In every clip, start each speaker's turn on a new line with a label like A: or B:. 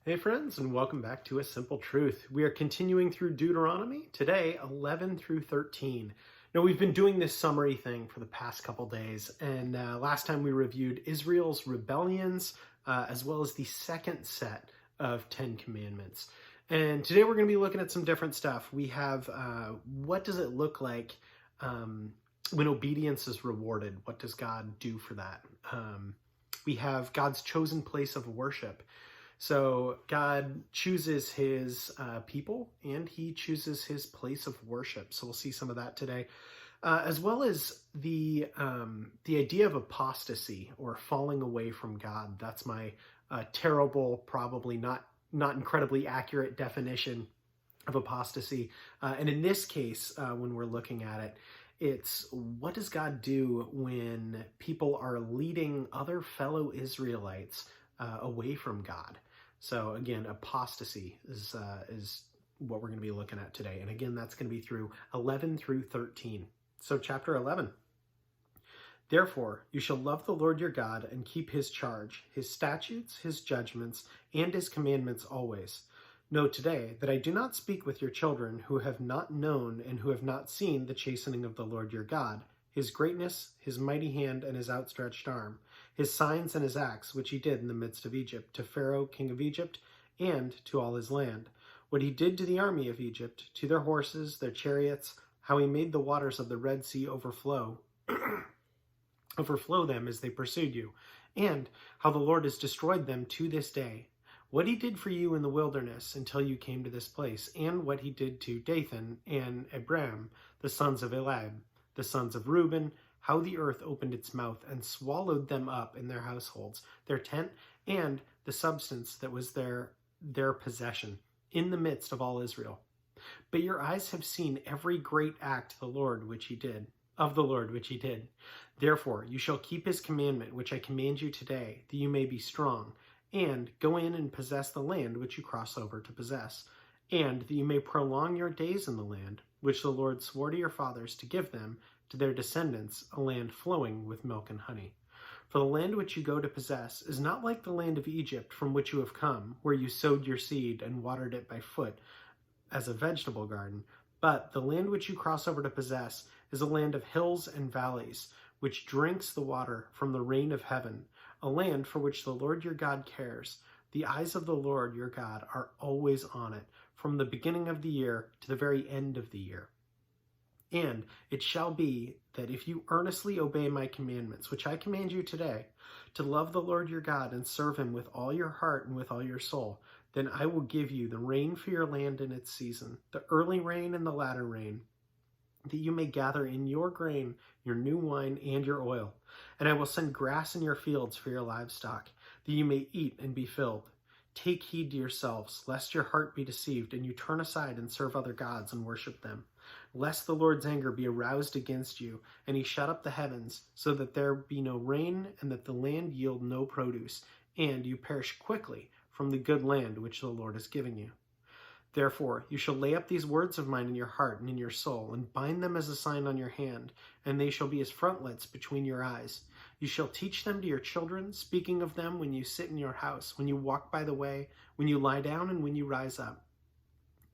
A: Hey friends, and welcome back to A Simple Truth. We are continuing through Deuteronomy, today 11 through 13. Now we've been doing this summary thing for the past couple days, and last time we reviewed Israel's rebellions, as well as the second set of 10 commandments. And today we're going to be looking at some different stuff. We have, what does it look like when obedience is rewarded? What does God do for that? We have God's chosen place of worship. So God chooses his people, and he chooses his place of worship. So we'll see some of that today, as well as the idea of apostasy or falling away from God. That's my terrible, probably not incredibly accurate definition of apostasy. And in this case, when we're looking at it, it's what does God do when people are leading other fellow Israelites away from God? So again, apostasy is what we're going to be looking at today. And again, that's going to be through 11 through 13. So chapter 11. Therefore, you shall love the Lord your God and keep his charge, his statutes, his judgments, and his commandments always. Know today that I do not speak with your children who have not known and who have not seen the chastening of the Lord your God, his greatness, his mighty hand, and his outstretched arm, his signs and his acts, which he did in the midst of Egypt, to Pharaoh, king of Egypt, and to all his land. What he did to the army of Egypt, to their horses, their chariots, how he made the waters of the Red Sea overflow them as they pursued you, and how the Lord has destroyed them to this day. What he did for you in the wilderness until you came to this place, and what he did to Dathan and Abiram, the sons of Eliab, the sons of Reuben, how the earth opened its mouth and swallowed them up in their households, their tent, and the substance that was their possession, in the midst of all Israel. But your eyes have seen every great act of the Lord which he did. Therefore you shall keep his commandment which I command you today, that you may be strong, and go in and possess the land which you cross over to possess, and that you may prolong your days in the land which the Lord swore to your fathers to give them, to their descendants, a land flowing with milk and honey. For the land which you go to possess is not like the land of Egypt from which you have come, where you sowed your seed and watered it by foot as a vegetable garden, but the land which you cross over to possess is a land of hills and valleys, which drinks the water from the rain of heaven, a land for which the Lord your God cares. The eyes of the Lord your God are always on it, from the beginning of the year to the very end of the year. And it shall be that if you earnestly obey my commandments, which I command you today, to love the Lord your God and serve him with all your heart and with all your soul, then I will give you the rain for your land in its season, the early rain and the latter rain, that you may gather in your grain, your new wine, and your oil. And I will send grass in your fields for your livestock, that you may eat and be filled. Take heed to yourselves, lest your heart be deceived, and you turn aside and serve other gods and worship them. Lest the Lord's anger be aroused against you, and he shut up the heavens, so that there be no rain, and that the land yield no produce, and you perish quickly from the good land which the Lord is giving you. Therefore you shall lay up these words of mine in your heart and in your soul, and bind them as a sign on your hand, and they shall be as frontlets between your eyes. You shall teach them to your children, speaking of them when you sit in your house, when you walk by the way, when you lie down, and when you rise up.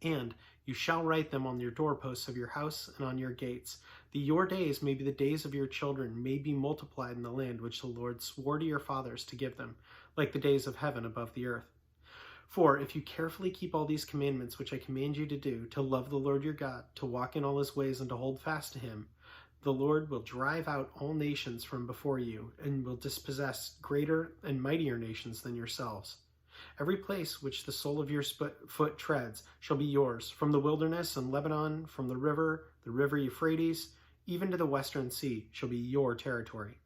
A: And you shall write them on your doorposts of your house and on your gates, that your days may be the days of your children, may be multiplied in the land which the Lord swore to your fathers to give them, like the days of heaven above the earth. For if you carefully keep all these commandments which I command you to do, to love the Lord your God, to walk in all his ways, and to hold fast to him, the Lord will drive out all nations from before you, and will dispossess greater and mightier nations than yourselves. Every place which the sole of your foot treads shall be yours, from the wilderness and Lebanon, from the river Euphrates, even to the western sea shall be your territory.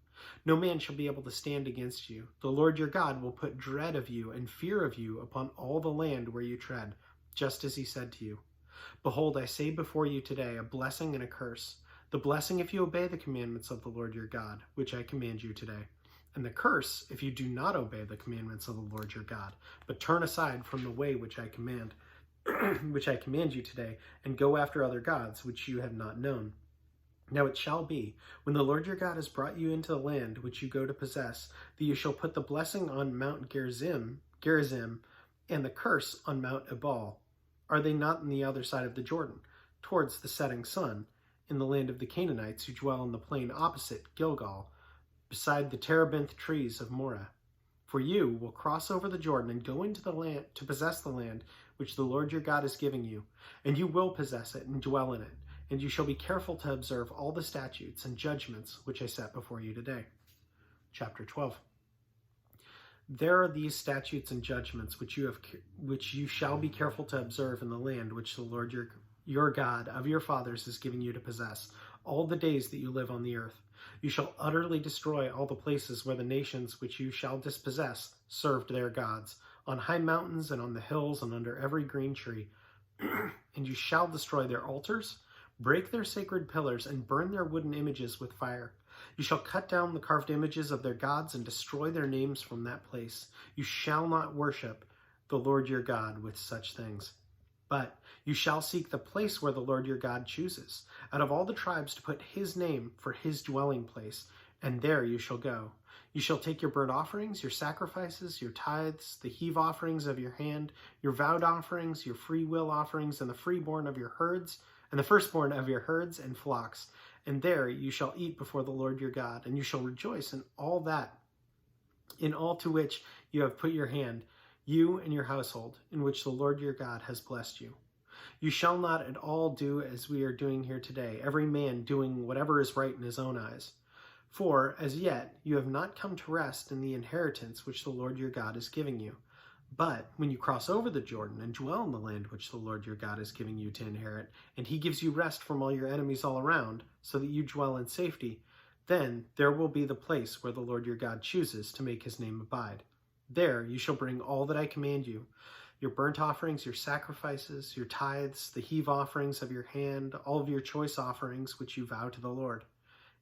A: No man shall be able to stand against you. The Lord your God will put dread of you and fear of you upon all the land where you tread, just as he said to you. Behold, I say before you today a blessing and a curse. The blessing if you obey the commandments of the Lord your God, which I command you today. And the curse if you do not obey the commandments of the Lord your God, but turn aside from the way which I command you today, and go after other gods which you have not known. Now it shall be, when the Lord your God has brought you into the land which you go to possess, that you shall put the blessing on Mount Gerizim and the curse on Mount Ebal? Are they not on the other side of the Jordan, towards the setting sun, in the land of the Canaanites who dwell in the plain opposite Gilgal, beside the terebinth trees of Moreh? For you will cross over the Jordan and go into the land to possess the land which the Lord your God is giving you, and you will possess it and dwell in it, and you shall be careful to observe all the statutes and judgments which I set before you today. Chapter 12. There are these statutes and judgments which you shall be careful to observe in the land which the Lord your God of your fathers is giving you to possess, all the days that you live on the earth. You shall utterly destroy all the places where the nations which you shall dispossess served their gods, on high mountains and on the hills and under every green tree. And you shall destroy their altars, break their sacred pillars, and burn their wooden images with fire. You shall cut down the carved images of their gods and destroy their names from that place. You shall not worship the Lord your God with such things. But you shall seek the place where the Lord your God chooses, out of all the tribes, to put his name for his dwelling place, and there you shall go. You shall take your burnt offerings, your sacrifices, your tithes, the heave offerings of your hand, your vowed offerings, your free will offerings, and the freeborn of your herds, and the firstborn of your herds and flocks. And there you shall eat before the Lord your God, and you shall rejoice in all to which you have put your hand, you and your household, in which the Lord your God has blessed you. You shall not at all do as we are doing here today, every man doing whatever is right in his own eyes. For as yet you have not come to rest in the inheritance which the Lord your God is giving you. But when you cross over the Jordan and dwell in the land which the Lord your God is giving you to inherit, and he gives you rest from all your enemies all around, so that you dwell in safety, then there will be the place where the Lord your God chooses to make his name abide. There you shall bring all that I command you, your burnt offerings, your sacrifices, your tithes, the heave offerings of your hand, all of your choice offerings which you vow to the Lord.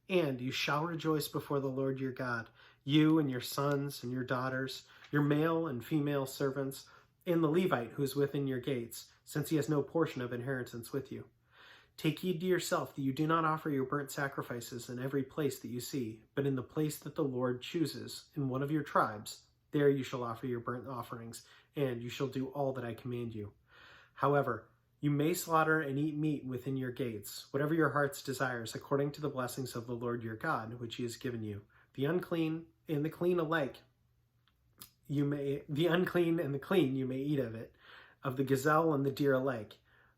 A: And you shall rejoice before the Lord your God, you and your sons and your daughters, your male and female servants, and the Levite who is within your gates, since he has no portion of inheritance with you. Take heed to yourself that you do not offer your burnt sacrifices in every place that you see, but in the place that the Lord chooses, in one of your tribes. There you shall offer your burnt offerings, and you shall do all that I command you. However, you may slaughter and eat meat within your gates, whatever your heart's desires, according to the blessings of the Lord your God, which he has given you. The unclean and the clean alike, the unclean and the clean you may eat of it, of the gazelle and the deer alike.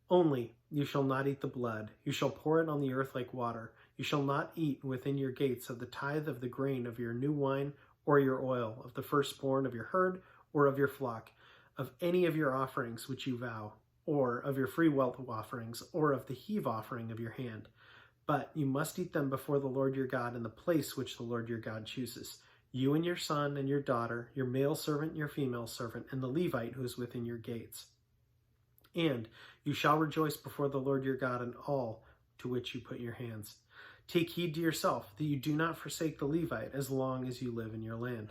A: Only you shall not eat the blood. You shall pour it on the earth like water. You shall not eat within your gates of the tithe of the grain of your new wine or your oil, of the firstborn of your herd or of your flock, of any of your offerings which you vow, or of your free will offerings, or of the heave offering of your hand. But you must eat them before the Lord your God in the place which the Lord your God chooses. You and your son and your daughter, your male servant and your female servant, and the Levite who is within your gates. And you shall rejoice before the Lord your God in all to which you put your hands. Take heed to yourself that you do not forsake the Levite as long as you live in your land.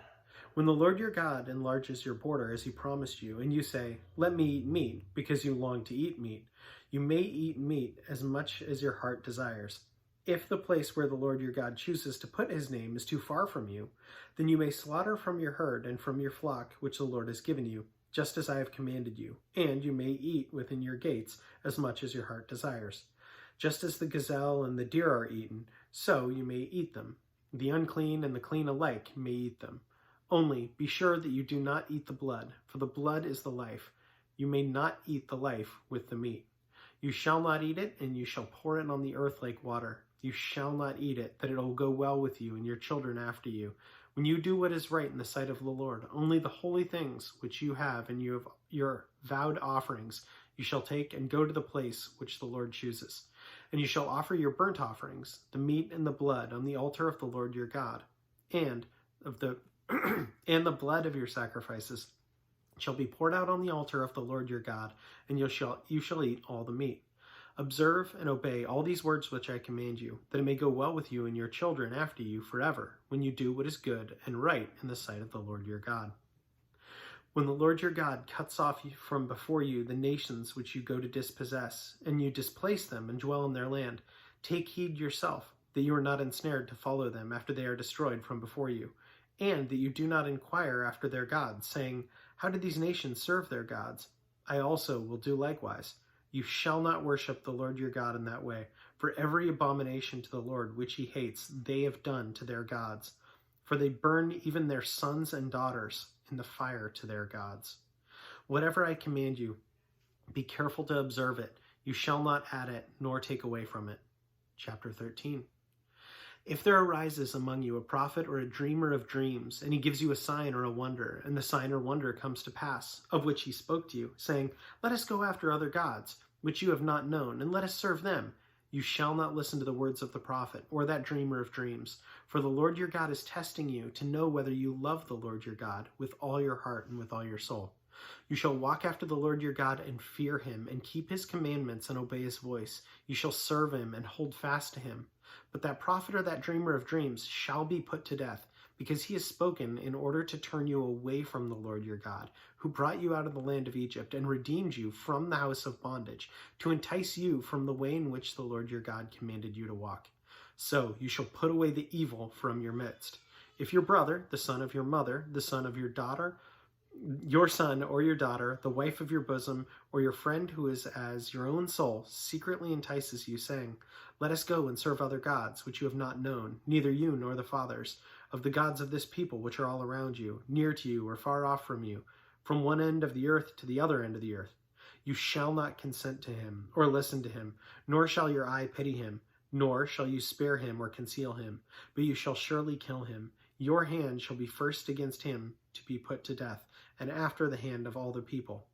A: When the Lord your God enlarges your border as he promised you, and you say, let me eat meat, because you long to eat meat, you may eat meat as much as your heart desires. If the place where the Lord your God chooses to put his name is too far from you, then you may slaughter from your herd and from your flock which the Lord has given you, just as I have commanded you, and you may eat within your gates as much as your heart desires. Just as the gazelle and the deer are eaten, so you may eat them. The unclean and the clean alike may eat them. Only be sure that you do not eat the blood, for the blood is the life. You may not eat the life with the meat. You shall not eat it, and you shall pour it on the earth like water. You shall not eat it, that it will go well with you and your children after you, when you do what is right in the sight of the Lord. Only the holy things which you have and you have your vowed offerings you shall take and go to the place which the Lord chooses. And you shall offer your burnt offerings, the meat and the blood, on the altar of the Lord your God, and of the and the blood of your sacrifices shall be poured out on the altar of the Lord your God, and you shall eat all the meat. Observe and obey all these words which I command you, that it may go well with you and your children after you forever, when you do what is good and right in the sight of the Lord your God. When the Lord your God cuts off from before you the nations which you go to dispossess, and you displace them and dwell in their land, take heed yourself that you are not ensnared to follow them after they are destroyed from before you, and that you do not inquire after their gods, saying, How did these nations serve their gods? I also will do likewise. You shall not worship the Lord your God in that way, for every abomination to the Lord which he hates they have done to their gods. For they burn even their sons and daughters in the fire to their gods. Whatever I command you, be careful to observe it. You shall not add it, nor take away from it. Chapter 13. If there arises among you a prophet or a dreamer of dreams, and he gives you a sign or a wonder, and the sign or wonder comes to pass, of which he spoke to you, saying, let us go after other gods, which you have not known, and let us serve them, you shall not listen to the words of the prophet, or that dreamer of dreams. For the Lord your God is testing you to know whether you love the Lord your God with all your heart and with all your soul. You shall walk after the Lord your God and fear him, and keep his commandments and obey his voice. You shall serve him and hold fast to him. But that prophet or that dreamer of dreams shall be put to death, because he has spoken in order to turn you away from the Lord your God, who brought you out of the land of Egypt and redeemed you from the house of bondage, to entice you from the way in which the Lord your God commanded you to walk. So you shall put away the evil from your midst. If your brother, the son of your mother, the son of your daughter, your son or your daughter, the wife of your bosom, or your friend who is as your own soul, secretly entices you, saying, let us go and serve other gods, which you have not known, neither you nor the fathers, of the gods of this people which are all around you, near to you or far off from you, from one end of the earth to the other end of the earth. You shall not consent to him, or listen to him, nor shall your eye pity him, nor shall you spare him or conceal him, but you shall surely kill him. Your hand shall be first against him to be put to death, and after the hand of all the people.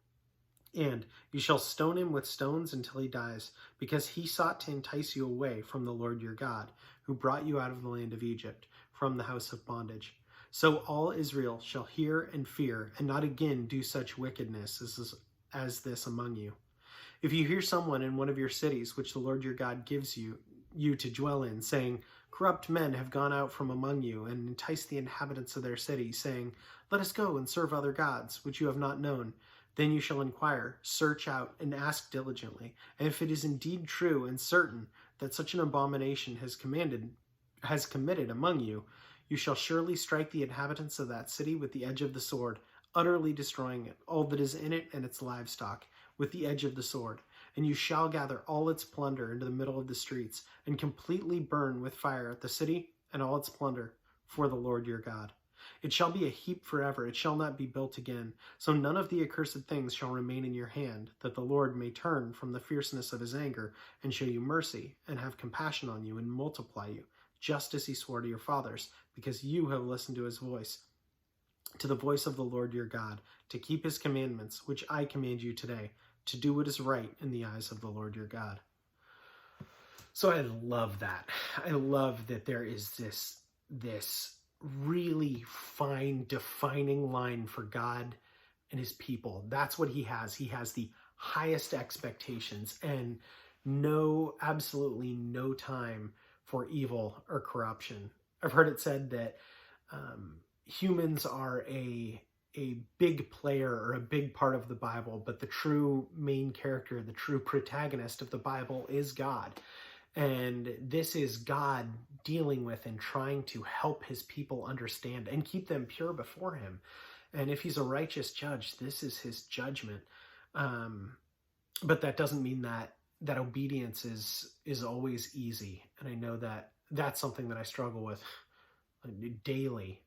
A: And you shall stone him with stones until he dies, because he sought to entice you away from the Lord your God, who brought you out of the land of Egypt, from the house of bondage. So all Israel shall hear and fear, and not again do such wickedness as this among you. If you hear someone in one of your cities, which the Lord your God gives you to dwell in, saying, corrupt men have gone out from among you, and entice the inhabitants of their city, saying, let us go and serve other gods, which you have not known, then you shall inquire, search out, and ask diligently. And if it is indeed true and certain that such an abomination has committed among you, you shall surely strike the inhabitants of that city with the edge of the sword, utterly destroying it, all that is in it and its livestock, with the edge of the sword. And you shall gather all its plunder into the middle of the streets, and completely burn with fire the city and all its plunder, for the Lord your God. It shall be a heap forever, it shall not be built again. So none of the accursed things shall remain in your hand, that the Lord may turn from the fierceness of his anger, and show you mercy, and have compassion on you, and multiply you, just as he swore to your fathers, because you have listened to his voice, to the voice of the Lord your God, to keep his commandments, which I command you today, to do what is right in the eyes of the Lord your God. So I love that. I love that there is this really fine defining line for God and his people. That's what he has. He has the highest expectations and absolutely no time for evil or corruption. I've heard it said that humans are a big player or a big part of the Bible, but the true main character, the true protagonist of the Bible is God. And this is God dealing with and trying to help his people understand and keep them pure before him. And if he's a righteous judge, this is his judgment. But that doesn't mean that obedience is always easy. And I know that that's something that I struggle with daily.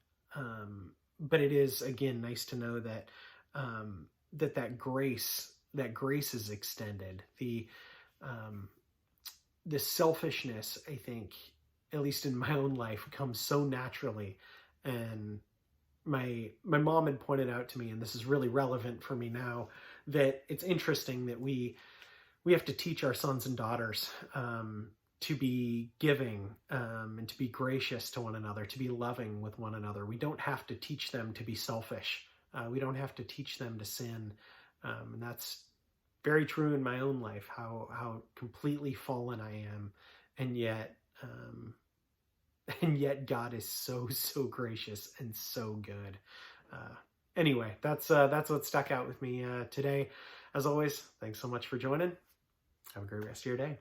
A: But it is, again, nice to know that that grace is extended. The selfishness, I think, at least in my own life, comes so naturally. And my mom had pointed out to me, and this is really relevant for me now, that it's interesting that we have to teach our sons and daughters to be giving and to be gracious to one another, to be loving with one another. We don't have to teach them to be selfish. We don't have to teach them to sin. And that's very true in my own life, how completely fallen I am. And yet God is so gracious and so good. Anyway, that's what stuck out with me today. As always, thanks so much for joining. Have a great rest of your day.